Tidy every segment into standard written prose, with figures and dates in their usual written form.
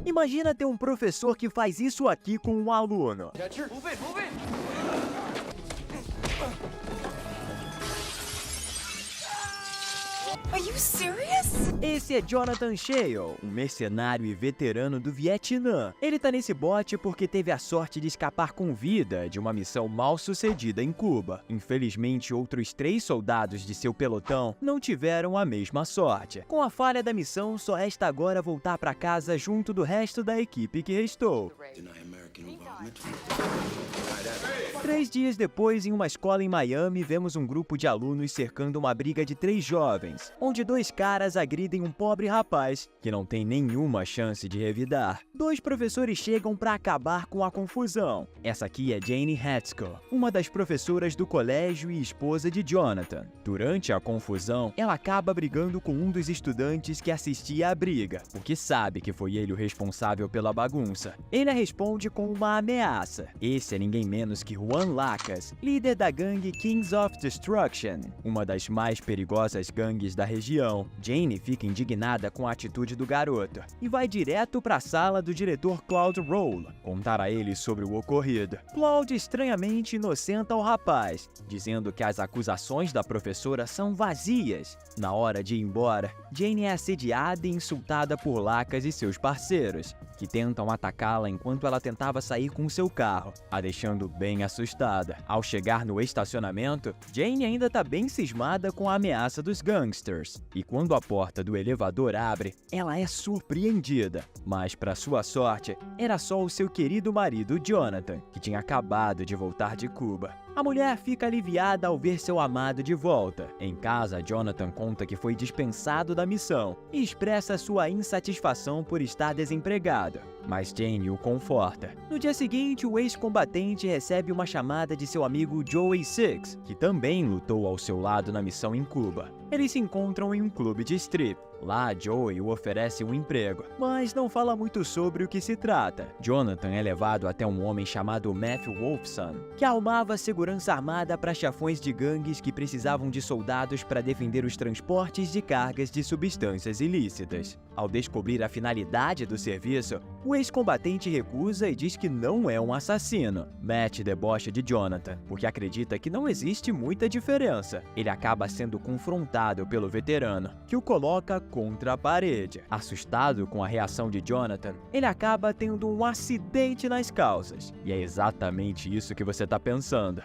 Imagina ter um professor que faz isso aqui com um aluno. Are you serious? Esse é Jonathan Shale, um mercenário e veterano do Vietnã. Ele tá nesse bote porque teve a sorte de escapar com vida de uma missão mal sucedida em Cuba. Infelizmente, outros 3 soldados de seu pelotão não tiveram a mesma sorte. Com a falha da missão, só resta agora voltar para casa junto do resto da equipe que restou. 3 dias depois, em uma escola em Miami, vemos um grupo de alunos cercando uma briga de 3 jovens, onde 2 caras agridem um pobre rapaz que não tem nenhuma chance de revidar. 2 professores chegam para acabar com a confusão. Essa aqui é Jane Haskell, uma das professoras do colégio e esposa de Jonathan. Durante a confusão, ela acaba brigando com um dos estudantes que assistia à briga, porque sabe que foi ele o responsável pela bagunça. Ele a responde com uma ameaça. Esse é ninguém menos que Juan Lacas, líder da gangue Kings of Destruction, uma das mais perigosas gangues da região. Jane fica indignada com a atitude do garoto e vai direto para a sala do diretor Claude Roll contar a ele sobre o ocorrido. Claude estranhamente inocenta o rapaz, dizendo que as acusações da professora são vazias. Na hora de ir embora, Jane é assediada e insultada por Lacas e seus parceiros, que tentam atacá-la enquanto ela tentava sair com seu carro, a deixando bem assustada. Ao chegar no estacionamento, Jane ainda tá bem cismada com a ameaça dos gangsters, e quando a porta do elevador abre, ela é surpreendida. Mas, para sua sorte, era só o seu querido marido Jonathan, que tinha acabado de voltar de Cuba. A mulher fica aliviada ao ver seu amado de volta. Em casa, Jonathan conta que foi dispensado da missão e expressa sua insatisfação por estar desempregado. Mas Jane o conforta. No dia seguinte, o ex-combatente recebe uma chamada de seu amigo Joey Six, que também lutou ao seu lado na missão em Cuba. Eles se encontram em um clube de strip. Lá, Joey o oferece um emprego, mas não fala muito sobre o que se trata. Jonathan é levado até um homem chamado Matthew Wolfson, que arrumava segurança armada para chefões de gangues que precisavam de soldados para defender os transportes de cargas de substâncias ilícitas. Ao descobrir a finalidade do serviço, o ex-combatente recusa e diz que não é um assassino. Matt debocha de Jonathan, porque acredita que não existe muita diferença. Ele acaba sendo confrontado pelo veterano, que o coloca contra a parede. Assustado com a reação de Jonathan, ele acaba tendo um acidente nas calças. E é exatamente isso que você tá pensando.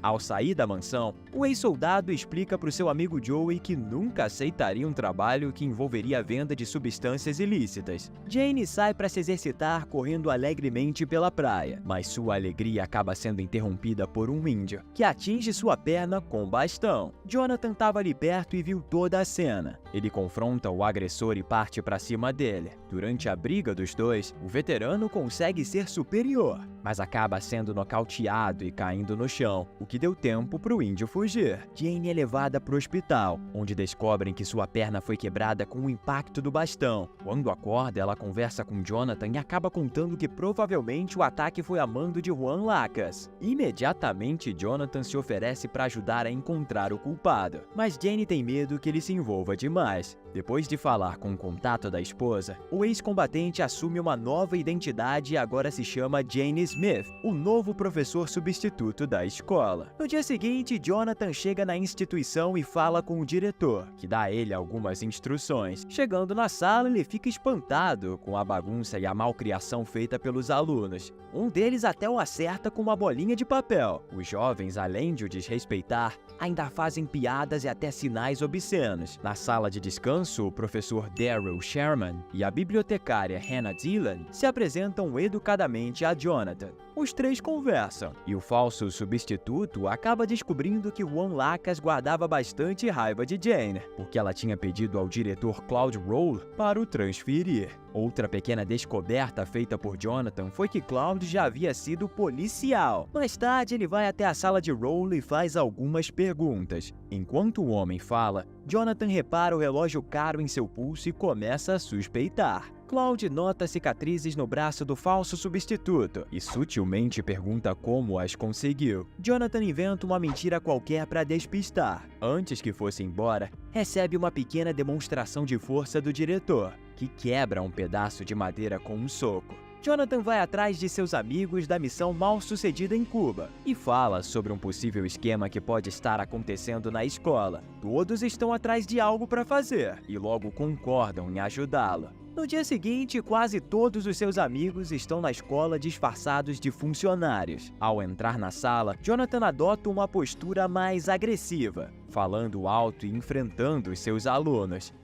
Ao sair da mansão, o ex-soldado explica para o seu amigo Joey que nunca aceitaria um trabalho que envolveria a venda de substâncias ilícitas. Jane sai para se exercitar correndo alegremente pela praia, mas sua alegria acaba sendo interrompida por um índio, que atinge sua perna com bastão. Jonathan estava ali perto e viu toda a cena. Ele confronta o agressor e parte para cima dele. Durante a briga dos dois, o veterano consegue ser superior, mas acaba sendo nocauteado e caindo no chão, o que deu tempo para o índio fugir. Jane é levada para o hospital, onde descobrem que sua perna foi quebrada com o impacto do bastão. Quando acorda, ela conversa com Jonathan e acaba contando que provavelmente o ataque foi a mando de Juan Lacas. Imediatamente, Jonathan se oferece para ajudar a encontrar o culpado, mas Jane tem medo que ele se envolva demais. Depois de falar com o contato da esposa, o ex-combatente assume uma nova identidade e agora se chama Jane Smith, o novo professor substituto da escola. No dia seguinte, Jonathan chega na instituição e fala com o diretor, que dá a ele algumas instruções. Chegando na sala, ele fica espantado com a bagunça e a malcriação feita pelos alunos. Um deles até o acerta com uma bolinha de papel. Os jovens, além de o desrespeitar, ainda fazem piadas e até sinais obscenos. Na sala de descanso, o professor Daryl Sherman e a bibliotecária Hannah Dillon se apresentam educadamente a Jonathan. Os 3 conversam, e o falso substituto acaba descobrindo que Juan Lacas guardava bastante raiva de Jane, porque ela tinha pedido ao diretor Claude Roll para o transferir. Outra pequena descoberta feita por Jonathan foi que Claude já havia sido policial. Mais tarde, ele vai até a sala de Roll e faz algumas perguntas. Enquanto o homem fala, Jonathan repara o relógio caro em seu pulso e começa a suspeitar. Cloud nota cicatrizes no braço do falso substituto e sutilmente pergunta como as conseguiu. Jonathan inventa uma mentira qualquer para despistar. Antes que fosse embora, recebe uma pequena demonstração de força do diretor, que quebra um pedaço de madeira com um soco. Jonathan vai atrás de seus amigos da missão mal-sucedida em Cuba e fala sobre um possível esquema que pode estar acontecendo na escola. Todos estão atrás de algo para fazer e logo concordam em ajudá-lo. No dia seguinte, quase todos os seus amigos estão na escola disfarçados de funcionários. Ao entrar na sala, Jonathan adota uma postura mais agressiva, falando alto e enfrentando os seus alunos.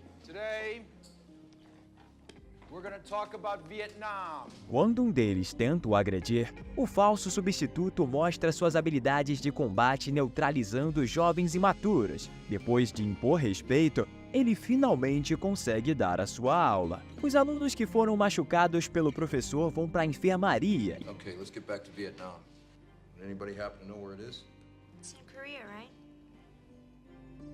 Quando um deles tenta o agredir, o falso substituto mostra suas habilidades de combate neutralizando os jovens imaturos. Depois de impor respeito, ele finalmente consegue dar a sua aula. Os alunos que foram machucados pelo professor vão para a enfermaria. Okay, let's get back to Vietnam. Anybody happen to know where it is? It's in Korea, right?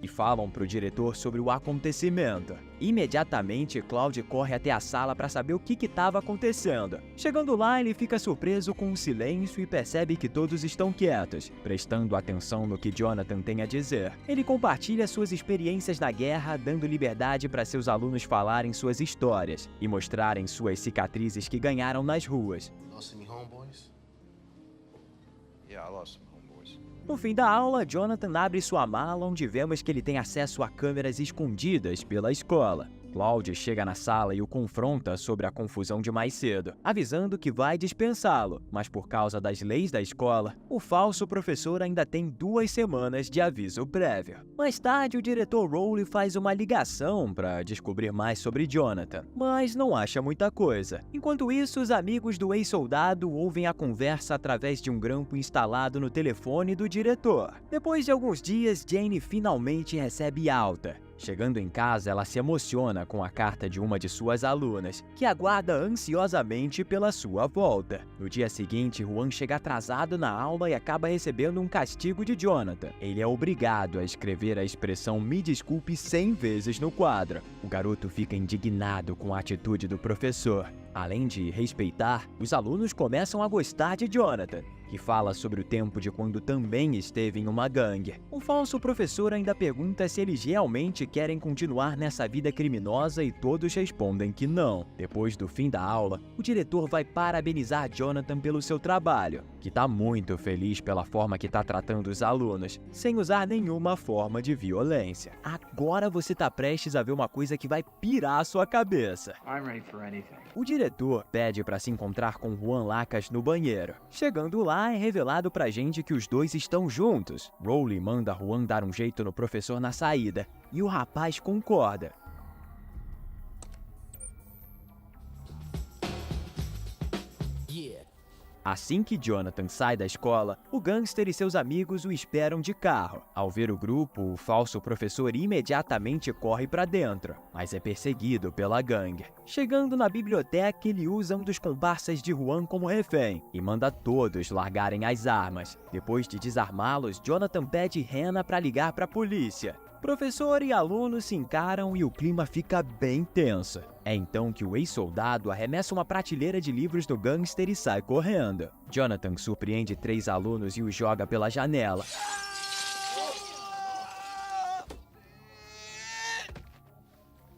E falam para o diretor sobre o acontecimento. Imediatamente, Cloud corre até a sala para saber o que estava acontecendo. Chegando lá, ele fica surpreso com o silêncio e percebe que todos estão quietos, prestando atenção no que Jonathan tem a dizer. Ele compartilha suas experiências na guerra, dando liberdade para seus alunos falarem suas histórias e mostrarem suas cicatrizes que ganharam nas ruas. Lost any homeboys? Yeah, I lost some homeboys. No fim da aula, Jonathan abre sua mala, onde vemos que ele tem acesso a câmeras escondidas pela escola. Cloud chega na sala e o confronta sobre a confusão de mais cedo, avisando que vai dispensá-lo, mas por causa das leis da escola, o falso professor ainda tem 2 semanas de aviso prévio. Mais tarde, o diretor Rowley faz uma ligação para descobrir mais sobre Jonathan, mas não acha muita coisa. Enquanto isso, os amigos do ex-soldado ouvem a conversa através de um grampo instalado no telefone do diretor. Depois de alguns dias, Jane finalmente recebe alta. Chegando em casa, ela se emociona com a carta de uma de suas alunas, que aguarda ansiosamente pela sua volta. No dia seguinte, Juan chega atrasado na aula e acaba recebendo um castigo de Jonathan. Ele é obrigado a escrever a expressão "me desculpe" 100 vezes no quadro. O garoto fica indignado com a atitude do professor. Além de respeitar, os alunos começam a gostar de Jonathan, que fala sobre o tempo de quando também esteve em uma gangue. O falso professor ainda pergunta se eles realmente querem continuar nessa vida criminosa e todos respondem que não. Depois do fim da aula, o diretor vai parabenizar Jonathan pelo seu trabalho, que está muito feliz pela forma que está tratando os alunos, sem usar nenhuma forma de violência. Agora você está prestes a ver uma coisa que vai pirar a sua cabeça. I'm ready for anything. O diretor pede para se encontrar com Juan Lacas no banheiro. Chegando lá, é revelado pra gente que os dois estão juntos. Rowley manda Juan dar um jeito no professor na saída, e o rapaz concorda. Assim que Jonathan sai da escola, o gangster e seus amigos o esperam de carro. Ao ver o grupo, o falso professor imediatamente corre para dentro, mas é perseguido pela gangue. Chegando na biblioteca, ele usa um dos comparsas de Juan como refém e manda todos largarem as armas. Depois de desarmá-los, Jonathan pede Hannah para ligar para a polícia. Professor e aluno se encaram e o clima fica bem tenso. É então que o ex-soldado arremessa uma prateleira de livros do gangster e sai correndo. Jonathan surpreende 3 alunos e os joga pela janela.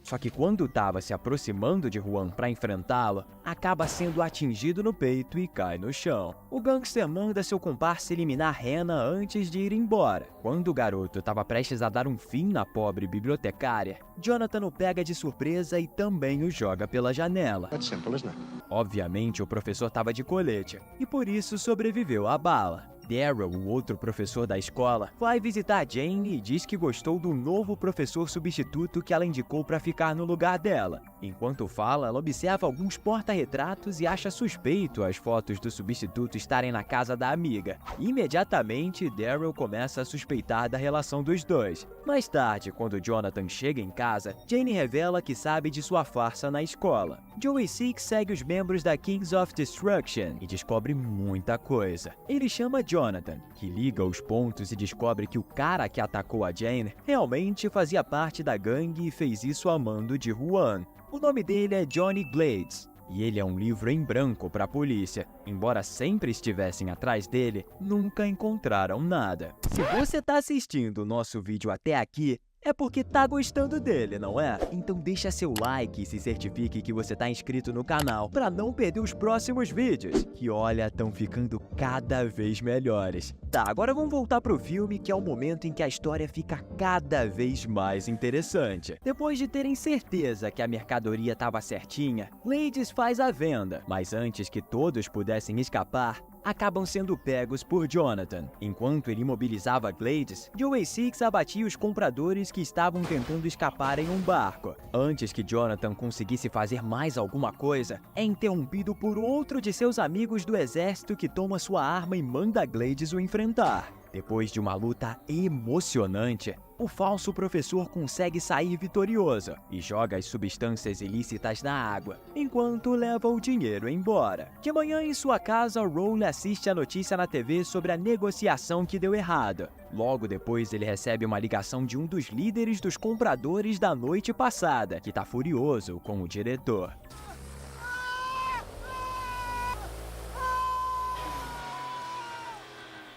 Só que quando estava se aproximando de Juan para enfrentá-lo, acaba sendo atingido no peito e cai no chão. O gangster manda seu comparsa eliminar Hannah antes de ir embora. Quando o garoto estava prestes a dar um fim na pobre bibliotecária, Jonathan o pega de surpresa e também o joga pela janela. That's simple, isn't it? Obviamente, o professor estava de colete e por isso sobreviveu à bala. Daryl, o outro professor da escola, vai visitar Jane e diz que gostou do novo professor substituto que ela indicou para ficar no lugar dela. Enquanto fala, ela observa alguns porta-retratos e acha suspeito as fotos do substituto estarem na casa da amiga. Imediatamente, Daryl começa a suspeitar da relação dos dois. Mais tarde, quando Jonathan chega em casa, Jane revela que sabe de sua farsa na escola. Joey Six segue os membros da Kings of Destruction e descobre muita coisa. Ele chama Jonathan, que liga os pontos e descobre que o cara que atacou a Jane realmente fazia parte da gangue e fez isso a mando de Juan. O nome dele é Johnny Glades, e ele é um livro em branco para a polícia. Embora sempre estivessem atrás dele, nunca encontraram nada. Se você está assistindo o nosso vídeo até aqui, é porque tá gostando dele, não é? Então deixa seu like e se certifique que você tá inscrito no canal para não perder os próximos vídeos, que olha, estão ficando cada vez melhores. Tá, agora vamos voltar pro filme, que é o momento em que a história fica cada vez mais interessante. Depois de terem certeza que a mercadoria estava certinha, Glades faz a venda, mas antes que todos pudessem escapar, acabam sendo pegos por Jonathan. Enquanto ele imobilizava Glades, Joey Six abatia os compradores que estavam tentando escapar em um barco. Antes que Jonathan conseguisse fazer mais alguma coisa, é interrompido por outro de seus amigos do exército que toma sua arma e manda Glades o enfrentar. Depois de uma luta emocionante, o falso professor consegue sair vitorioso e joga as substâncias ilícitas na água, enquanto leva o dinheiro embora. De manhã, em sua casa, Rowley assiste a notícia na TV sobre a negociação que deu errado. Logo depois, ele recebe uma ligação de um dos líderes dos compradores da noite passada, que está furioso com o diretor.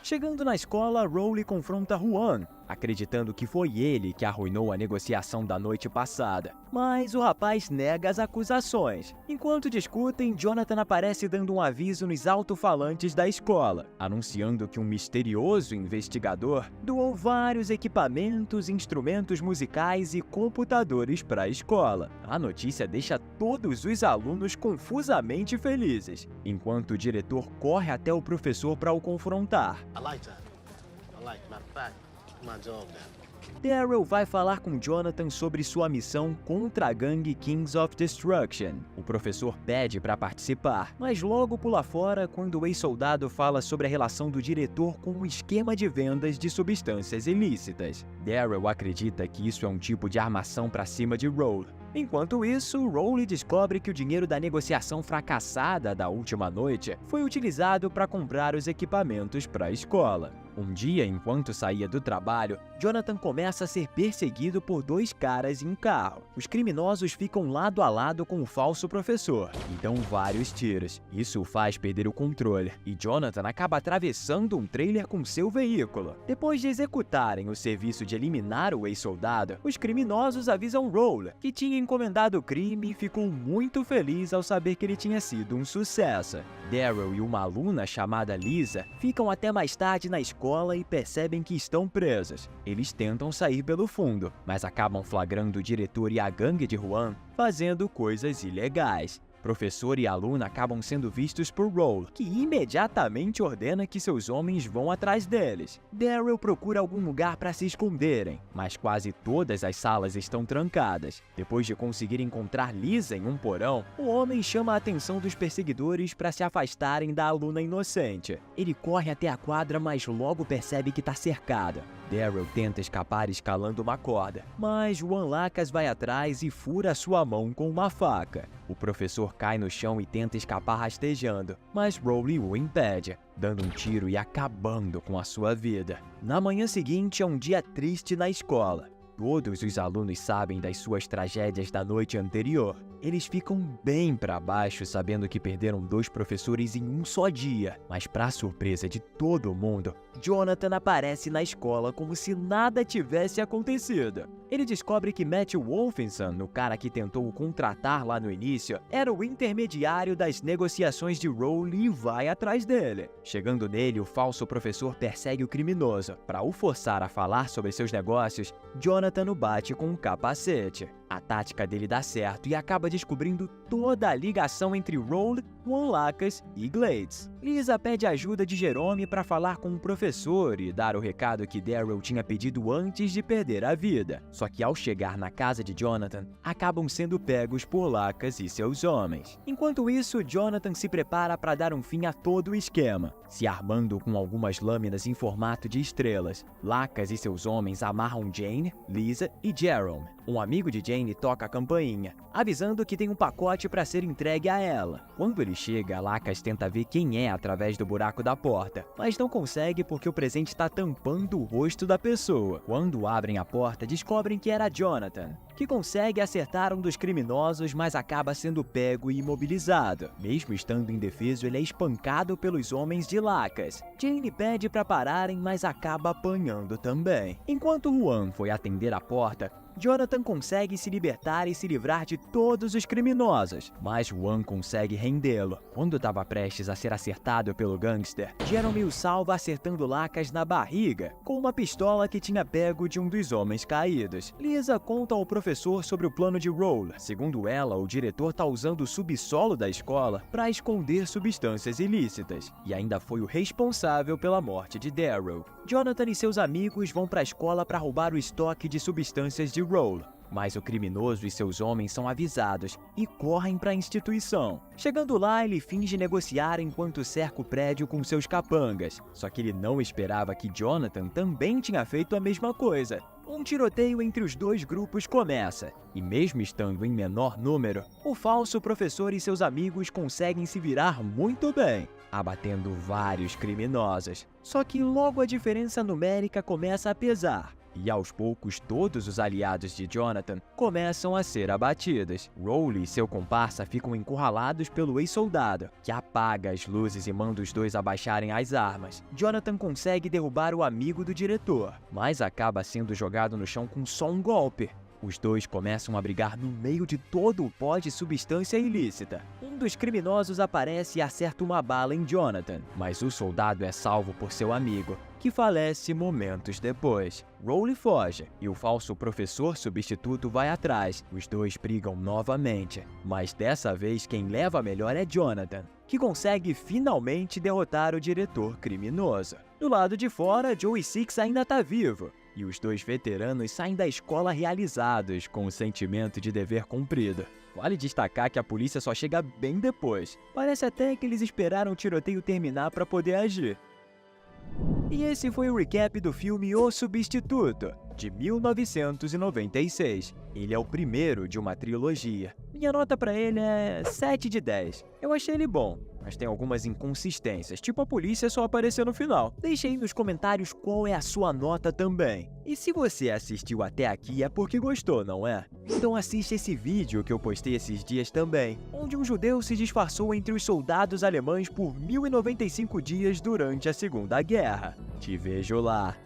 Chegando na escola, Rowley confronta Juan, acreditando que foi ele que arruinou a negociação da noite passada. Mas o rapaz nega as acusações. Enquanto discutem, Jonathan aparece dando um aviso nos alto-falantes da escola, anunciando que um misterioso investigador doou vários equipamentos, instrumentos musicais e computadores para a escola. A notícia deixa todos os alunos confusamente felizes, enquanto o diretor corre até o professor para o confrontar. I like that. Matter of fact, my job then. Daryl vai falar com Jonathan sobre sua missão contra a gangue Kings of Destruction. O professor pede para participar, mas logo pula fora quando o ex-soldado fala sobre a relação do diretor com o esquema de vendas de substâncias ilícitas. Daryl acredita que isso é um tipo de armação para cima de Rowley. Enquanto isso, Rowley descobre que o dinheiro da negociação fracassada da última noite foi utilizado para comprar os equipamentos para a escola. Um dia, enquanto saía do trabalho, Jonathan começa a ser perseguido por dois caras em um carro. Os criminosos ficam lado a lado com o falso professor e dão vários tiros. Isso o faz perder o controle e Jonathan acaba atravessando um trailer com seu veículo. Depois de executarem o serviço de eliminar o ex-soldado, os criminosos avisam Rowley, que tinha encomendado o crime, e ficou muito feliz ao saber que ele tinha sido um sucesso. Daryl e uma aluna chamada Lisa ficam até mais tarde na escola e percebem que estão presos. Eles tentam sair pelo fundo, mas acabam flagrando o diretor e a gangue de Juan fazendo coisas ilegais. Professor e aluna acabam sendo vistos por Rowley, que imediatamente ordena que seus homens vão atrás deles. Daryl procura algum lugar para se esconderem, mas quase todas as salas estão trancadas. Depois de conseguir encontrar Lisa em um porão, o homem chama a atenção dos perseguidores para se afastarem da aluna inocente. Ele corre até a quadra, mas logo percebe que está cercado. Daryl tenta escapar escalando uma corda, mas Juan Lacas vai atrás e fura sua mão com uma faca. O professor cai no chão e tenta escapar rastejando, mas Rowley o impede, dando um tiro e acabando com a sua vida. Na manhã seguinte é um dia triste na escola. Todos os alunos sabem das suas tragédias da noite anterior. Eles ficam bem para baixo sabendo que perderam 2 professores em um só dia. Mas para surpresa de todo mundo, Jonathan aparece na escola como se nada tivesse acontecido. Ele descobre que Matt Wolfenson, o cara que tentou o contratar lá no início, era o intermediário das negociações de Rowley e vai atrás dele. Chegando nele, o falso professor persegue o criminoso. Para o forçar a falar sobre seus negócios, Jonathan o bate com um capacete. A tática dele dá certo e acaba descobrindo toda a ligação entre Rowley, Juan Lacas e Glades. Lisa pede ajuda de Jerome para falar com o professor e dar o recado que Daryl tinha pedido antes de perder a vida. Só que ao chegar na casa de Jonathan, acabam sendo pegos por Lacas e seus homens. Enquanto isso, Jonathan se prepara para dar um fim a todo o esquema, se armando com algumas lâminas em formato de estrelas. Lacas e seus homens amarram Jane, Lisa e Jerome. Um amigo de Jane Jane toca a campainha, avisando que tem um pacote para ser entregue a ela. Quando ele chega, Lacas tenta ver quem é através do buraco da porta, mas não consegue porque o presente está tampando o rosto da pessoa. Quando abrem a porta, descobrem que era Jonathan, que consegue acertar um dos criminosos, mas acaba sendo pego e imobilizado. Mesmo estando indefeso, ele é espancado pelos homens de Lacas. Jane pede para pararem, mas acaba apanhando também. Enquanto Juan foi atender a porta, Jonathan consegue se libertar e se livrar de todos os criminosos, mas Juan consegue rendê-lo. Quando estava prestes a ser acertado pelo gangster, Jeremy o salva acertando Lacas na barriga com uma pistola que tinha pego de um dos homens caídos. Lisa conta ao professor sobre o plano de Roll. Segundo ela, o diretor está usando o subsolo da escola para esconder substâncias ilícitas e ainda foi o responsável pela morte de Daryl. Jonathan e seus amigos vão para a escola para roubar o estoque de substâncias de Roll, mas o criminoso e seus homens são avisados e correm para a instituição. Chegando lá, ele finge negociar enquanto cerca o prédio com seus capangas, só que ele não esperava que Jonathan também tinha feito a mesma coisa. Um tiroteio entre os dois grupos começa, e mesmo estando em menor número, o falso professor e seus amigos conseguem se virar muito bem, abatendo vários criminosos. Só que logo a diferença numérica começa a pesar, e aos poucos todos os aliados de Jonathan começam a ser abatidos. Rowley e seu comparsa ficam encurralados pelo ex-soldado, que apaga as luzes e manda os dois abaixarem as armas. Jonathan consegue derrubar o amigo do diretor, mas acaba sendo jogado no chão com só um golpe. Os dois começam a brigar no meio de todo o pó de substância ilícita. Um dos criminosos aparece e acerta uma bala em Jonathan, mas o soldado é salvo por seu amigo, que falece momentos depois. Rowley foge e o falso professor substituto vai atrás. Os dois brigam novamente, mas dessa vez quem leva a melhor é Jonathan, que consegue finalmente derrotar o diretor criminoso. Do lado de fora, Joey Six ainda está vivo, e os dois veteranos saem da escola realizados, com o sentimento de dever cumprido. Vale destacar que a polícia só chega bem depois. Parece até que eles esperaram o tiroteio terminar para poder agir. E esse foi o recap do filme O Substituto, de 1996. Ele é o primeiro de uma trilogia. Minha nota para ele é 7 de 10. Eu achei ele bom, mas tem algumas inconsistências, tipo a polícia só aparecer no final. Deixe aí nos comentários qual é a sua nota também. E se você assistiu até aqui é porque gostou, não é? Então assiste esse vídeo que eu postei esses dias também, onde um judeu se disfarçou entre os soldados alemães por 1095 dias durante a Segunda Guerra. Te vejo lá.